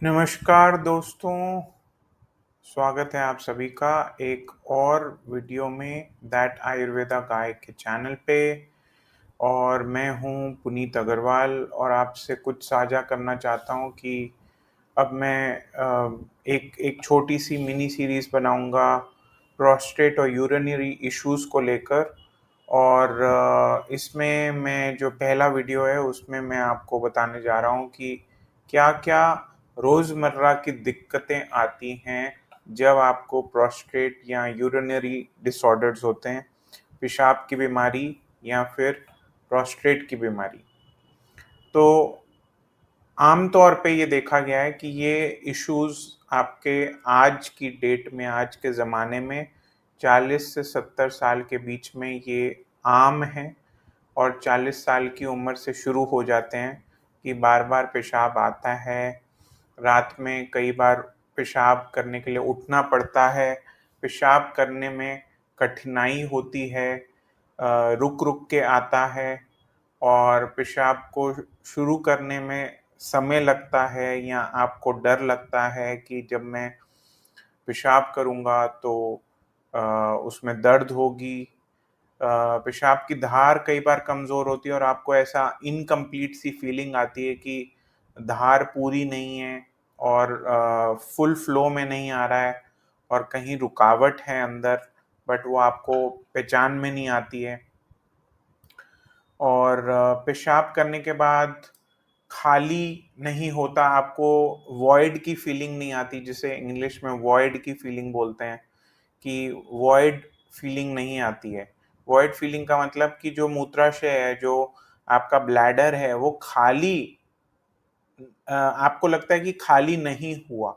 नमस्कार दोस्तों, स्वागत है आप सभी का एक और वीडियो में दैट आयुर्वेदा गाय के चैनल पे। और मैं हूँ पुनीत अग्रवाल और आपसे कुछ साझा करना चाहता हूँ कि अब मैं एक एक छोटी सी मिनी सीरीज़ बनाऊँगा प्रोस्टेट और यूरिनरी इश्यूज़ को लेकर। और इसमें मैं जो पहला वीडियो है उसमें मैं आपको बताने जा रहा हूँ कि क्या-क्या रोज़मर्रा की दिक्कतें आती हैं जब आपको प्रोस्टेट या यूरिनरी डिसऑर्डर्स होते हैं, पेशाब की बीमारी या फिर प्रोस्टेट की बीमारी। तो आम तौर पे ये देखा गया है कि ये इश्यूज़ आपके आज की डेट में, आज के ज़माने में 40 से 70 साल के बीच में ये आम हैं और 40 साल की उम्र से शुरू हो जाते हैं कि बार-बार पेशाब आता है। रात में कई बार पेशाब करने के लिए उठना पड़ता है, पेशाब करने में कठिनाई होती है, रुक-रुक के आता है और पेशाब को शुरू करने में समय लगता है या आपको डर लगता है कि जब मैं पेशाब करूँगा तो अ, उसमें दर्द होगी। पेशाब की धार कई बार कमज़ोर होती है और आपको ऐसा इनकम्प्लीट सी फीलिंग आती है कि धार पूरी नहीं है और फुल फ्लो में नहीं आ रहा है और कहीं रुकावट है अंदर, बट वो आपको पहचान में नहीं आती है। और पेशाब करने के बाद खाली नहीं होता, आपको वॉइड की फीलिंग नहीं आती, जिसे इंग्लिश में वॉइड की फीलिंग बोलते हैं कि वॉइड फीलिंग नहीं आती है। वॉइड फीलिंग का मतलब कि जो मूत्राशय है, जो आपका ब्लैडर है, वो खाली आपको लगता है कि खाली नहीं हुआ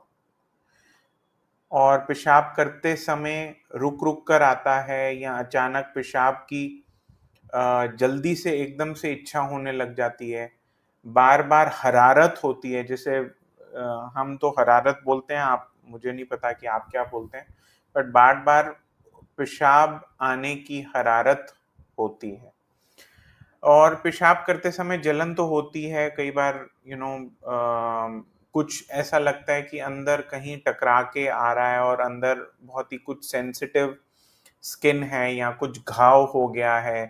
और पेशाब करते समय रुक-रुक कर आता है या अचानक पेशाब की जल्दी से एकदम से इच्छा होने लग जाती है। बार-बार हरारत होती है, जैसे हम तो हरारत बोलते हैं, आप मुझे नहीं पता कि आप क्या बोलते हैं, बट बार-बार पेशाब आने की हरारत होती है। और पेशाब करते समय जलन तो होती है, कई बार कुछ ऐसा लगता है कि अंदर कहीं टकरा के आ रहा है और अंदर बहुत ही कुछ सेंसिटिव स्किन है या कुछ घाव हो गया है।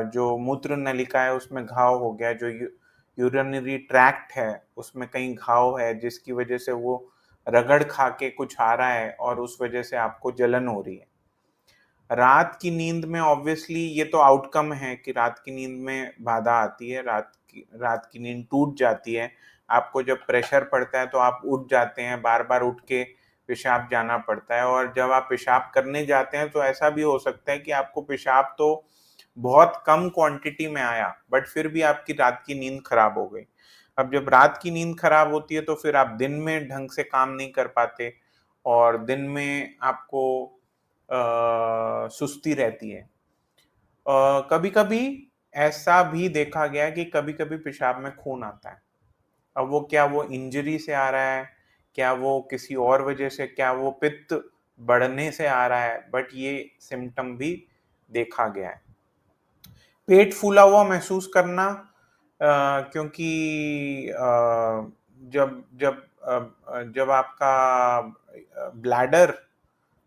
जो मूत्र नलिका है उसमें घाव हो गया है, जो यूरिनरी ट्रैक्ट है उसमें कहीं घाव है जिसकी वजह से वो रगड़ खा के कुछ आ रहा है और उस वजह से आपको जलन हो रही है। रात की नींद में ऑब्वियसली ये तो आउटकम है कि रात की नींद में बाधा आती है, रात की नींद टूट जाती है। आपको जब प्रेशर पड़ता है तो आप उठ जाते हैं, बार-बार उठ के पेशाब जाना पड़ता है और जब आप पेशाब करने जाते हैं तो ऐसा भी हो सकता है कि आपको पेशाब तो बहुत कम क्वांटिटी में आया, बट फिर भी आपकी रात की नींद खराब हो गई। अब जब रात की नींद खराब होती है तो फिर आप दिन में ढंग से काम नहीं कर पाते और दिन में आपको सुस्ती रहती है। कभी-कभी ऐसा भी देखा गया है कि कभी-कभी पेशाब में खून आता है। अब वो क्या वो इंजरी से आ रहा है, क्या वो किसी और वजह से, क्या वो पित्त बढ़ने से आ रहा है, बट ये सिम्पटम भी देखा गया है। पेट फूला हुआ महसूस करना, क्योंकि जब जब जब आपका ब्लैडर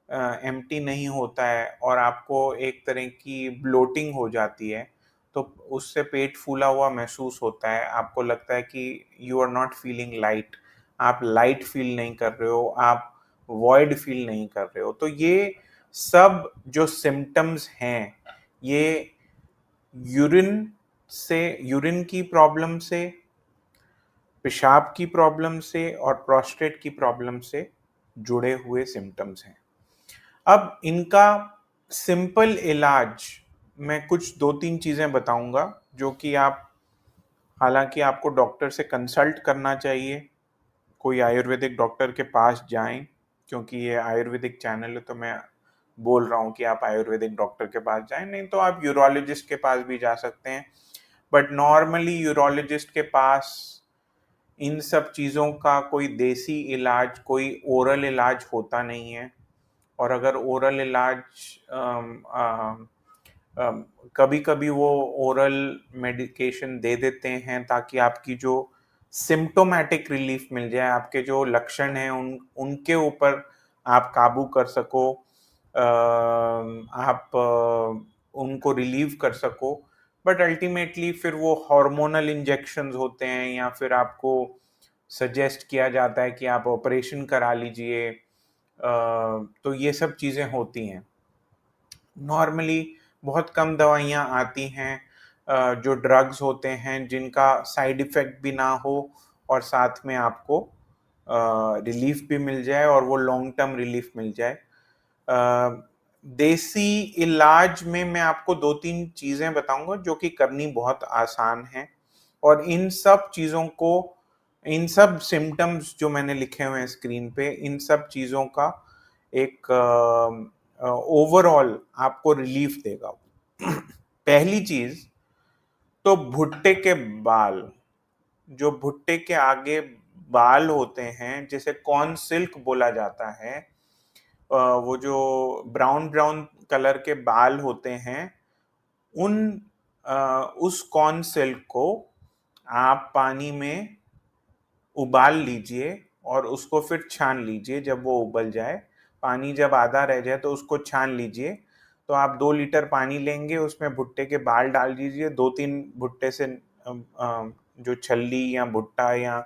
एम्प्टी नहीं होता है और आपको एक तरह की ब्लोटिंग हो जाती है, तो उससे पेट फूला हुआ महसूस होता है। आपको लगता है कि you are not feeling light, आप लाइट फील नहीं कर रहे हो, आप वॉइड फील नहीं कर रहे हो। तो ये सब जो सिम्पटम्स हैं, ये यूरिन यूरिन की प्रॉब्लम से, पेशाब की प्रॉब्लम से और प्रोस्टेट की प्रॉब्लम से जुड़े हुए सिम्पटम्स हैं। अब इनका सिंपल इलाज मैं कुछ 2-3 चीज़ें बताऊँगा, जो कि आप, हालाँकि आपको डॉक्टर से कंसल्ट करना चाहिए, कोई आयुर्वेदिक डॉक्टर के पास जाएँ, क्योंकि ये आयुर्वेदिक चैनल है तो मैं बोल रहा हूँ कि आप आयुर्वेदिक डॉक्टर के पास जाएँ, नहीं तो आप यूरोलॉजिस्ट के पास भी जा सकते हैं। बट नॉर्मली यूरोलॉजिस्ट के पास इन सब चीज़ों का कोई देसी इलाज, कोई ओरल इलाज होता नहीं है। और अगर ओरल इलाज कभी-कभी वो ओरल मेडिकेशन दे देते हैं ताकि आपकी जो सिम्प्टोमेटिक रिलीफ मिल जाए, आपके जो लक्षण हैं उनके ऊपर आप काबू कर सको, आप उनको रिलीव कर सको। बट अल्टीमेटली फिर वो हार्मोनल इंजेक्शंस होते हैं या फिर आपको सजेस्ट किया जाता है कि आप ऑपरेशन करा लीजिए। तो ये सब चीज़ें होती हैं। नॉर्मली बहुत कम दवाइयाँ आती हैं जो ड्रग्स होते हैं जिनका साइड इफ़ेक्ट भी ना हो और साथ में आपको रिलीफ भी मिल जाए और वो लॉन्ग टर्म रिलीफ मिल जाए। देसी इलाज में मैं आपको 2-3 चीज़ें बताऊँगा जो कि करनी बहुत आसान है और इन सब सिम्पटम्स जो मैंने लिखे हुए हैं स्क्रीन पे, इन सब चीज़ों का एक ओवरऑल आपको रिलीफ देगा। पहली चीज़ तो भुट्टे के बाल, जो भुट्टे के आगे बाल होते हैं, जिसे कॉर्न सिल्क बोला जाता है, वो जो ब्राउन ब्राउन कलर के बाल होते हैं, उन उस कॉर्न सिल्क को आप पानी में उबाल लीजिए और उसको फिर छान लीजिए जब वो उबल जाए। पानी जब आधा रह जाए तो उसको छान लीजिए। तो आप 2 लीटर पानी लेंगे, उसमें भुट्टे के बाल डाल दीजिए, 2-3 भुट्टे से जो छल्ली या भुट्टा या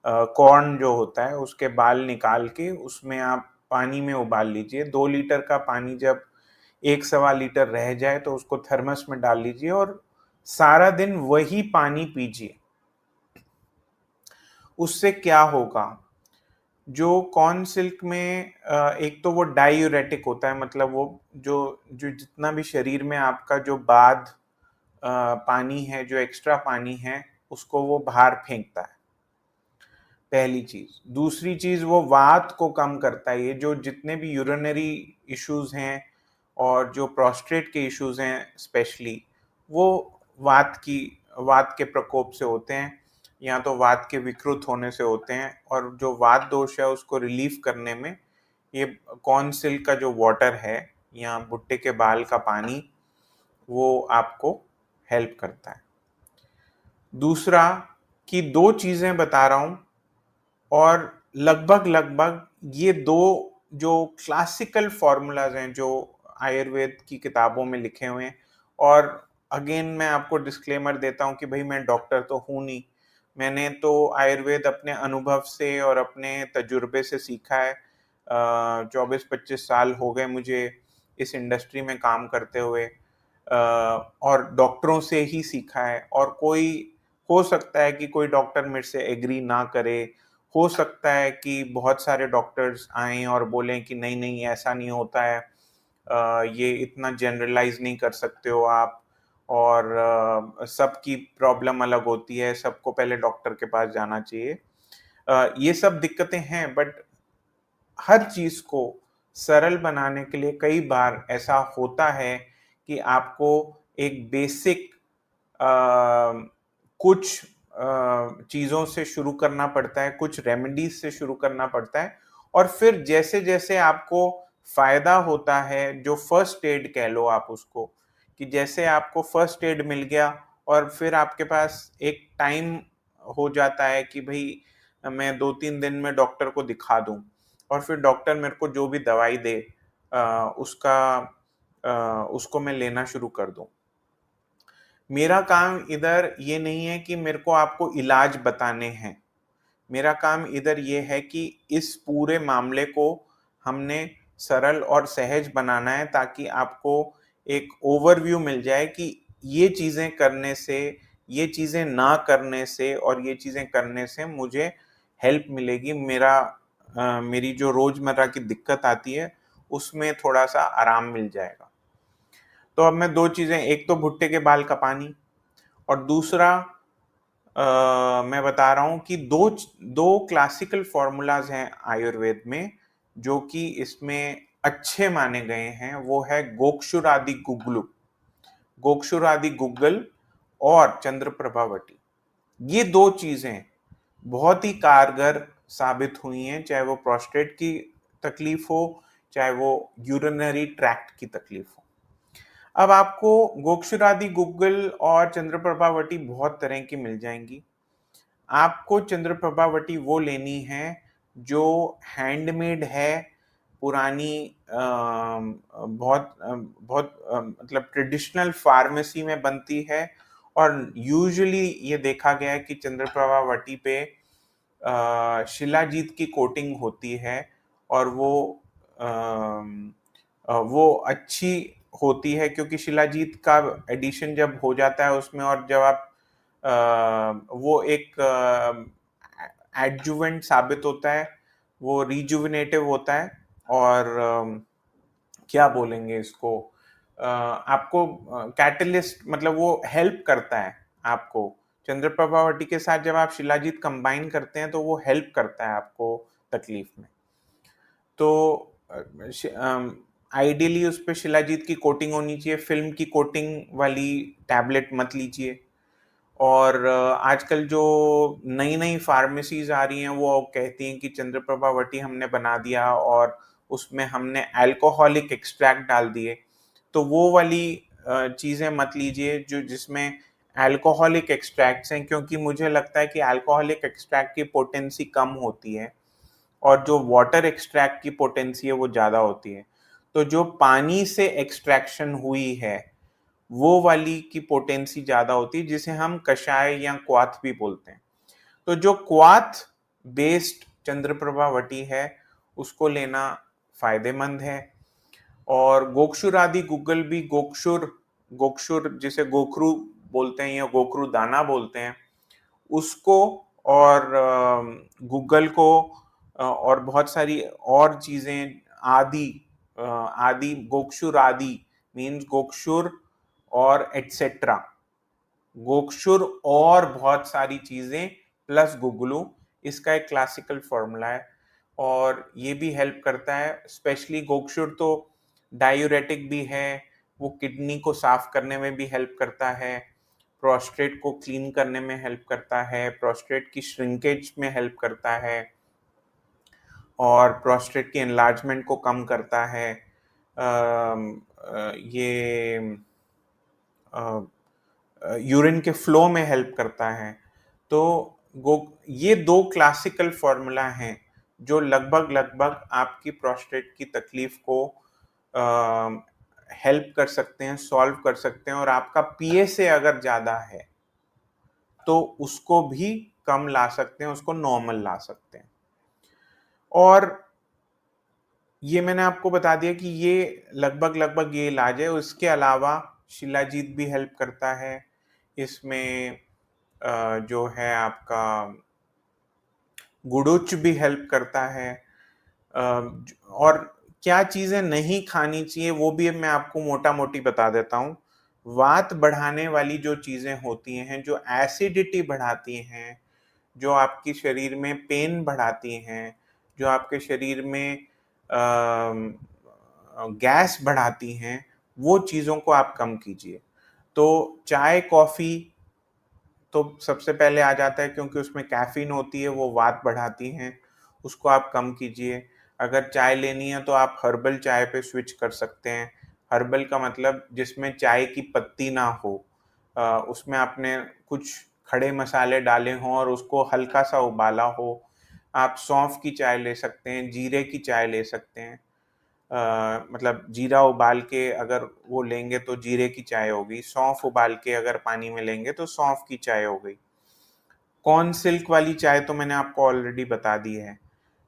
कॉर्न जो होता है उसके बाल निकाल के उसमें आप पानी में उबाल लीजिए। 2 लीटर का पानी जब 1 सवा लीटर रह जाए तो उसको थर्मस में डाल लीजिए और सारा दिन वही पानी पीजिए। उससे क्या होगा, जो कॉर्न सिल्क में एक तो वो डायूरेटिक होता है, मतलब वो जो जो जितना भी शरीर में आपका जो पानी है, जो एक्स्ट्रा पानी है, उसको वो बाहर फेंकता है, पहली चीज। दूसरी चीज, वो वात को कम करता है। ये जो जितने भी यूरिनरी इश्यूज हैं और जो प्रोस्टेट के इश्यूज हैं स्पेशली, वो वात के प्रकोप से होते हैं या तो वात के विकृत होने से होते हैं। और जो वात दोष है उसको रिलीफ करने में ये कॉर्न सिल्क का जो वाटर है या भुट्टे के बाल का पानी, वो आपको हेल्प करता है। दूसरा कि 2 चीजें बता रहा हूं और लगभग लगभग ये 2 जो क्लासिकल फॉर्मूलाज हैं जो आयुर्वेद की किताबों में लिखे हुए हैं। और अगेन मैं आपको डिस्क्लेमर देता हूं कि भाई मैं डॉक्टर तो हूं नहीं, मैंने तो आयुर्वेद अपने अनुभव से और अपने तजुर्बे से सीखा है। 24-25 साल हो गए मुझे इस इंडस्ट्री में काम करते हुए, और डॉक्टरों से ही सीखा है। और कोई हो सकता है कि कोई डॉक्टर मेरे से एग्री ना करे, हो सकता है कि बहुत सारे डॉक्टर्स आएं और बोलें कि नहीं नहीं ऐसा नहीं होता है, ये इतना जनरलाइज नहीं कर सकते हो आप, और सबकी प्रॉब्लम अलग होती है, सबको पहले डॉक्टर के पास जाना चाहिए। ये सब दिक्कतें हैं, बट हर चीज को सरल बनाने के लिए कई बार ऐसा होता है कि आपको एक बेसिक कुछ चीज़ों से शुरू करना पड़ता है, कुछ रेमेडीज से शुरू करना पड़ता है। और फिर जैसे जैसे आपको फायदा होता है, जो फर्स्ट एड कह लो आप उसको, कि जैसे आपको फर्स्ट एड मिल गया और फिर आपके पास एक टाइम हो जाता है कि भाई मैं 2-3 दिन में डॉक्टर को दिखा दूं और फिर डॉक्टर मेरे को जो भी दवाई दे उसको मैं लेना शुरू कर दूं। मेरा काम इधर ये नहीं है कि मेरे को आपको इलाज बताने हैं। मेरा काम इधर ये है कि इस पूरे मामले को हमने सरल और सहज बनाना है ताकि आपको एक ओवरव्यू मिल जाए कि ये चीज़ें करने से, ये चीज़ें ना करने से और ये चीज़ें करने से मुझे हेल्प मिलेगी। मेरी जो रोज़मर्रा की दिक्कत आती है उसमें थोड़ा-सा आराम मिल जाएगा। तो अब मैं 2 चीज़ें, एक तो भुट्टे के बाल का पानी और दूसरा मैं बता रहा हूँ कि दो क्लासिकल फॉर्मूलाज हैं आयुर्वेद में जो कि इसमें अच्छे माने गए हैं। वो है गोक्षुरादि गुग्गल, गोक्षुरादि गुग्गल और चंद्रप्रभावटी। ये 2 चीजें बहुत ही कारगर साबित हुई हैं, चाहे वो प्रोस्टेट की तकलीफ हो, चाहे वो यूरिनरी ट्रैक्ट की तकलीफ हो। अब आपको गोक्षुरादि गुग्गल और चंद्रप्रभावटी बहुत तरह की मिल जाएंगी। आपको चंद्रप्रभावती वो लेनी है जो हैंडमेड है, पुरानी बहुत मतलब ट्रेडिशनल फार्मेसी में बनती है। और यूजुअली ये देखा गया है कि चंद्रप्रभावती पे शिलाजीत की कोटिंग होती है, और वो अच्छी होती है क्योंकि शिलाजीत का एडिशन जब हो जाता है उसमें, और जब आप वो एक एडजुवेंट साबित होता है, वो रिजुविनेटिव होता है। और क्या बोलेंगे इसको, आपको कैटलिस्ट मतलब वो हेल्प करता है आपको। चंद्रप्रभावती के साथ जब आप शिलाजीत कंबाइन करते हैं तो वो हेल्प करता है आपको तकलीफ में। तो आइडियली उस पे शिलाजीत की कोटिंग होनी चाहिए, फिल्म की कोटिंग वाली टैबलेट मत लीजिए। और आजकल जो नई नई फार्मेसीज आ रही हैं वो कहती हैं कि चंद्रप्रभावती हमने बना दिया और उसमें हमने अल्कोहलिक एक्सट्रैक्ट डाल दिए, तो वो वाली चीज़ें मत लीजिए जो जिसमें अल्कोहलिक एक्सट्रैक्ट्स हैं, क्योंकि मुझे लगता है कि अल्कोहलिक एक्सट्रैक्ट की पोटेंसी कम होती है और जो वाटर एक्सट्रैक्ट की पोटेंसी है वो ज़्यादा होती है। तो जो पानी से एक्सट्रैक्शन हुई है वो वाली की पोटेंसी ज़्यादा होती है, जिसे हम कषाय या क्वाथ भी बोलते हैं। तो जो क्वाथ बेस्ड चंद्रप्रभावती है उसको लेना फायदेमंद है। और गोक्षुर आदि गूगल भी गोक्षुर गोक्षुर जिसे गोखरू बोलते हैं या गोखरू दाना बोलते हैं उसको, और गूगल को, और बहुत सारी और चीजें आदि, आदि गोक्षुर आदि मीन्स गोक्षुर और एटसेट्रा, गोक्षुर और बहुत सारी चीजें प्लस गुगलू, इसका एक क्लासिकल फॉर्मूला है और ये भी हेल्प करता है। स्पेशली गोक्षुर तो डायूरेटिक भी है, वो किडनी को साफ करने में भी हेल्प करता है, प्रोस्टेट को क्लीन करने में हेल्प करता है, प्रोस्टेट की श्रिंकेज में हेल्प करता है, और प्रोस्टेट की एनलार्जमेंट को कम करता है। ये यूरिन के फ्लो में हेल्प करता है। तो गो ये दो क्लासिकल फॉर्मूला हैं जो लगभग लगभग आपकी प्रोस्टेट की तकलीफ को हेल्प कर सकते हैं, सॉल्व कर सकते हैं। और आपका पीएसए अगर ज़्यादा है तो उसको भी कम ला सकते हैं, उसको नॉर्मल ला सकते हैं। और ये मैंने आपको बता दिया कि ये लगभग लगभग ये इलाज है। उसके अलावा शिलाजीत भी हेल्प करता है इसमें, जो है आपका गुडुच भी हेल्प करता है। और क्या चीज़ें नहीं खानी चाहिए वो भी मैं आपको मोटा मोटी बता देता हूँ। वात बढ़ाने वाली जो चीज़ें होती हैं, जो एसिडिटी बढ़ाती हैं, जो आपकी शरीर में पेन बढ़ाती हैं, जो आपके शरीर में गैस बढ़ाती हैं, वो चीज़ों को आप कम कीजिए। तो चाय कॉफ़ी तो सबसे पहले आ जाता है क्योंकि उसमें कैफीन होती है, वो वात बढ़ाती हैं, उसको आप कम कीजिए। अगर चाय लेनी है तो आप हर्बल चाय पे स्विच कर सकते हैं। हर्बल का मतलब जिसमें चाय की पत्ती ना हो, उसमें आपने कुछ खड़े मसाले डाले हों और उसको हल्का सा उबाला हो। आप सौंफ की चाय ले सकते हैं, जीरे की चाय ले सकते हैं। मतलब जीरा उबाल के अगर वो लेंगे तो जीरे की चाय होगी, सौंफ उबाल के अगर पानी में लेंगे तो सौंफ की चाय हो गई। कॉर्न सिल्क वाली चाय तो मैंने आपको ऑलरेडी बता दी है।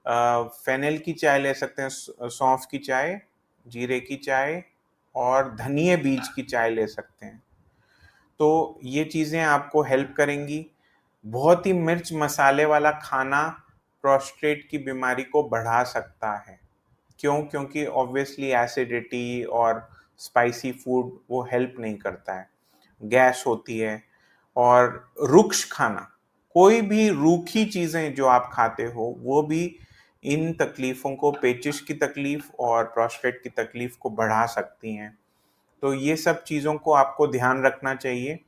फेनेल की चाय ले सकते हैं, सौंफ की चाय, जीरे की चाय और धनिए बीज की चाय ले सकते हैं। तो ये चीज़ें आपको हेल्प करेंगी। बहुत ही मिर्च मसाले वाला खाना प्रोस्टेट की बीमारी को बढ़ा सकता है। क्यों? क्योंकि ऑब्वियसली एसिडिटी और स्पाइसी फूड वो हेल्प नहीं करता है, गैस होती है। और रुक्ष खाना, कोई भी रूखी चीज़ें जो आप खाते हो वो भी इन तकलीफ़ों को, पेचिश की तकलीफ़ और प्रोस्टेट की तकलीफ़ को बढ़ा सकती हैं। तो ये सब चीज़ों को आपको ध्यान रखना चाहिए।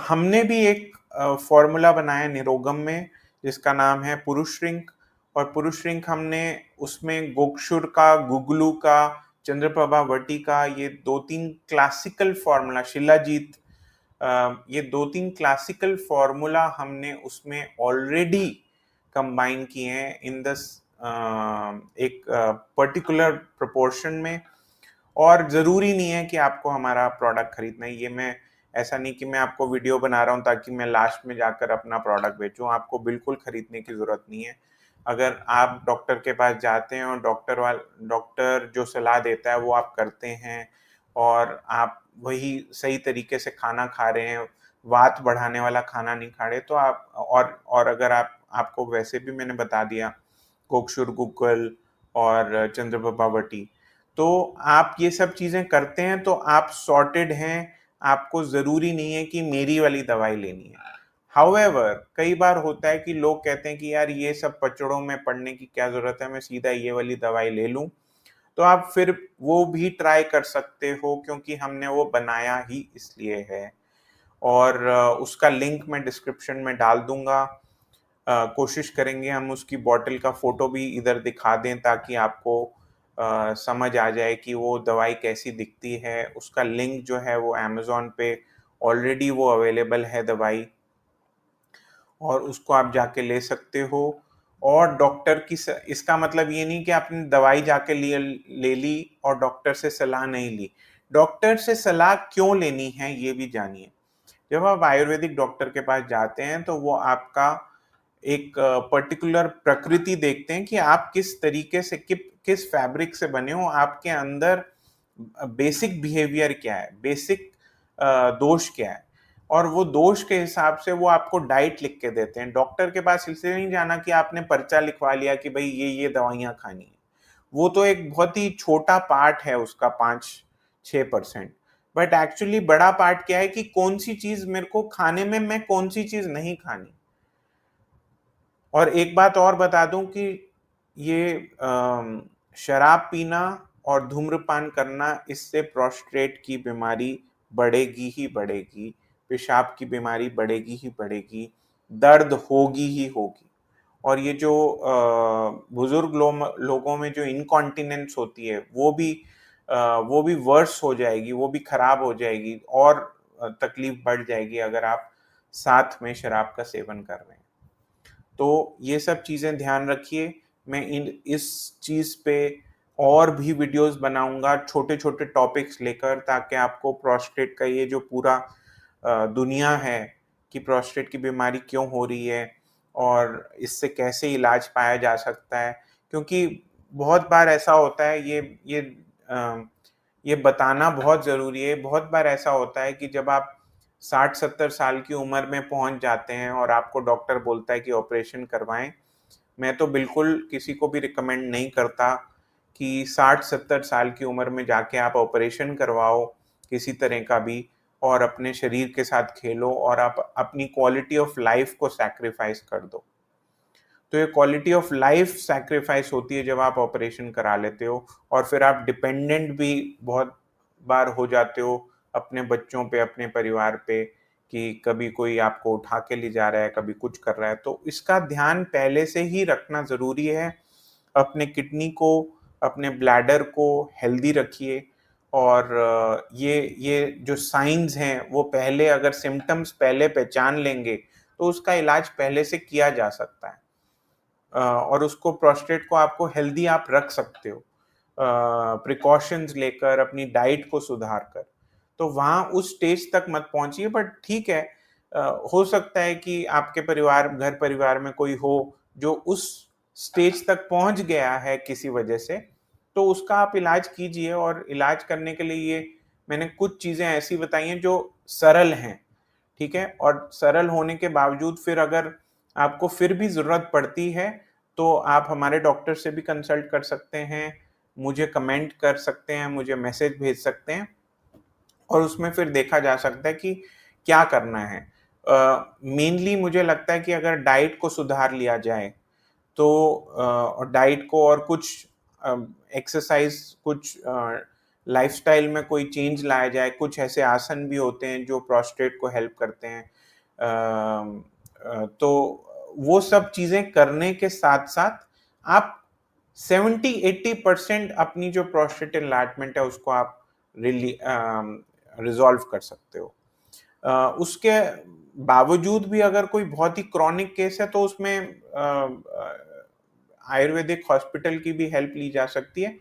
हमने भी एक फॉर्मूला बनाया निरोगम में जिसका नाम है पुरुष श्रिंक। और पुरुष श्रिंक हमने उसमें गोक्षुर का, गुगलू का, चंद्रप्रभावती का, ये 2-3 क्लासिकल फॉर्मूला, शिलाजीत ये 2-3 क्लासिकल फॉर्मूला हमने उसमें ऑलरेडी कंबाइन किए हैं इन दिस एक पर्टिकुलर प्रोपोर्शन में। और ज़रूरी नहीं है कि आपको हमारा प्रोडक्ट खरीदना है। ये मैं ऐसा नहीं कि मैं आपको वीडियो बना रहा हूँ ताकि मैं लास्ट में जाकर अपना प्रोडक्ट बेचूँ। आपको बिल्कुल खरीदने की ज़रूरत नहीं है। अगर आप डॉक्टर के पास जाते हैं और डॉक्टर जो सलाह देता है वो आप करते हैं और आप वही सही तरीके से खाना खा रहे हैं, वात बढ़ाने वाला खाना नहीं खा रहे, तो आप और अगर आपको वैसे भी मैंने बता दिया कोकशुर गुग्गल और चंद्रप्रभा वटी, तो आप ये सब चीज़ें करते हैं तो आप सॉर्टेड हैं। आपको ज़रूरी नहीं है कि मेरी वाली दवाई लेनी है। हाउएवर कई बार होता है कि लोग कहते हैं कि यार ये सब पचड़ों में पड़ने की क्या ज़रूरत है, मैं सीधा ये वाली दवाई ले लूँ। तो आप फिर वो भी ट्राई कर सकते हो क्योंकि हमने वो बनाया ही इसलिए है। और उसका लिंक मैं डिस्क्रिप्शन में डाल दूँगा। कोशिश करेंगे हम उसकी बॉटल का फ़ोटो भी इधर दिखा दें ताकि आपको समझ आ जाए कि वो दवाई कैसी दिखती है। उसका लिंक जो है वो अमेज़न पे ऑलरेडी वो अवेलेबल है दवाई, और उसको आप जाके ले सकते हो। और डॉक्टर की इसका मतलब ये नहीं कि आपने दवाई जाके ले ली और डॉक्टर से सलाह नहीं ली। डॉक्टर से सलाह क्यों लेनी है ये भी जानिए। जब आप आयुर्वेदिक डॉक्टर के पास जाते हैं तो वो आपका एक पर्टिकुलर प्रकृति देखते हैं कि आप किस तरीके से किस फैब्रिक से बने हो, आपके अंदर बेसिक बिहेवियर क्या है, बेसिक दोष क्या है, और वो दोष के हिसाब से वो आपको डाइट लिख के देते हैं। डॉक्टर के पास इसलिए नहीं जाना कि आपने पर्चा लिखवा लिया कि भाई ये दवाइयाँ खानी है। वो तो एक बहुत ही छोटा पार्ट है उसका, 5-6%। बट एक्चुअली बड़ा पार्ट क्या है कि कौन सी चीज मेरे को खाने में, मैं कौन सी चीज नहीं खानी। और एक बात और बता दूं कि ये शराब पीना और धूम्रपान करना, इससे प्रोस्टेट की बीमारी बढ़ेगी ही बढ़ेगी, पेशाब की बीमारी बढ़ेगी ही बढ़ेगी, दर्द होगी ही होगी। और ये जो बुजुर्ग लोगों में जो इनकॉन्टिनेंस होती है वो भी वर्स हो जाएगी, वो भी खराब हो जाएगी, और तकलीफ बढ़ जाएगी अगर आप साथ में शराब का सेवन कर रहे हैं। तो ये सब चीज़ें ध्यान रखिए। मैं इस चीज़ पे और भी वीडियोस बनाऊंगा छोटे छोटे टॉपिक्स लेकर, ताकि आपको प्रोस्टेट का ये जो पूरा दुनिया है कि प्रोस्टेट की बीमारी क्यों हो रही है और इससे कैसे इलाज पाया जा सकता है। क्योंकि बहुत बार ऐसा होता है, अ, ये बताना बहुत ज़रूरी है। बहुत बार ऐसा होता है कि जब आप 60-70 साल की उम्र में पहुंच जाते हैं और आपको डॉक्टर बोलता है कि ऑपरेशन करवाएं। मैं तो बिल्कुल किसी को भी रिकमेंड नहीं करता कि 60-70 साल की उम्र में जाके आप ऑपरेशन करवाओ किसी तरह का भी, और अपने शरीर के साथ खेलो और आप अपनी क्वालिटी ऑफ लाइफ को सैक्रिफाइस कर दो। तो ये क्वालिटी ऑफ लाइफ सैक्रिफाइस होती है जब आप ऑपरेशन करा लेते हो, और फिर आप डिपेंडेंट भी बहुत बार हो जाते हो अपने बच्चों पे, अपने परिवार पे, कि कभी कोई आपको उठा के ले जा रहा है, कभी कुछ कर रहा है। तो इसका ध्यान पहले से ही रखना ज़रूरी है। अपने किडनी को, अपने ब्लैडर को हेल्दी रखिए। और ये जो साइंस हैं वो पहले, अगर सिम्टम्स पहले पहचान लेंगे तो उसका इलाज पहले से किया जा सकता है। और उसको, प्रोस्टेट को आपको हेल्दी आप रख सकते हो प्रिकॉशंस लेकर, अपनी डाइट को सुधार कर। तो वहाँ उस स्टेज तक मत पहुंचिए, बट ठीक है, हो सकता है कि आपके घर परिवार में कोई हो जो उस स्टेज तक पहुंच गया है किसी वजह से, तो उसका आप इलाज कीजिए। और इलाज करने के लिए ये मैंने कुछ चीज़ें ऐसी बताई हैं जो सरल हैं, ठीक है। और सरल होने के बावजूद फिर अगर आपको फिर भी ज़रूरत पड़ती है तो आप हमारे डॉक्टर से भी कंसल्ट कर सकते हैं, मुझे कमेंट कर सकते हैं, मुझे मैसेज भेज सकते हैं, और उसमें फिर देखा जा सकता है कि क्या करना है। मेनली मुझे लगता है कि अगर डाइट को सुधार लिया जाए तो और डाइट को और कुछ एक्सरसाइज, कुछ लाइफस्टाइल में कोई चेंज लाया जाए, कुछ ऐसे आसन भी होते हैं जो प्रोस्टेट को हेल्प करते हैं। तो वो सब चीज़ें करने के साथ साथ आप 70-80% अपनी जो प्रोस्टेट एनलार्जमेंट है उसको आप रिजॉल्व कर सकते हो। उसके बावजूद भी अगर कोई बहुत ही क्रॉनिक केस है तो उसमें आयुर्वेदिक हॉस्पिटल की भी हेल्प ली जा सकती है,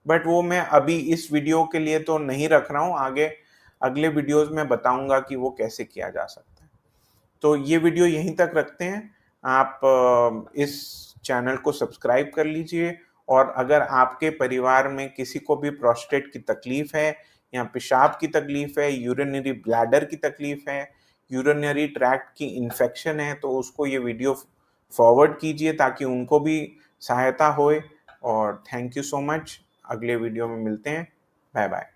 बट वो मैं अभी इस वीडियो के लिए तो नहीं रख रहा हूँ। आगे अगले वीडियोस में बताऊंगा कि वो कैसे किया जा सकता है। तो ये वीडियो यहीं तक रखते हैं। आप इस चैनल को सब्सक्राइब कर लीजिए, और अगर आपके परिवार में किसी को भी प्रोस्टेट की तकलीफ है या पेशाब की तकलीफ है, यूरिनरी ब्लैडर की तकलीफ है, यूरिनरी ट्रैक्ट की इन्फेक्शन है, तो उसको ये वीडियो फॉरवर्ड कीजिए ताकि उनको भी सहायता होए। और थैंक यू सो मच। अगले वीडियो में मिलते हैं। Bye bye.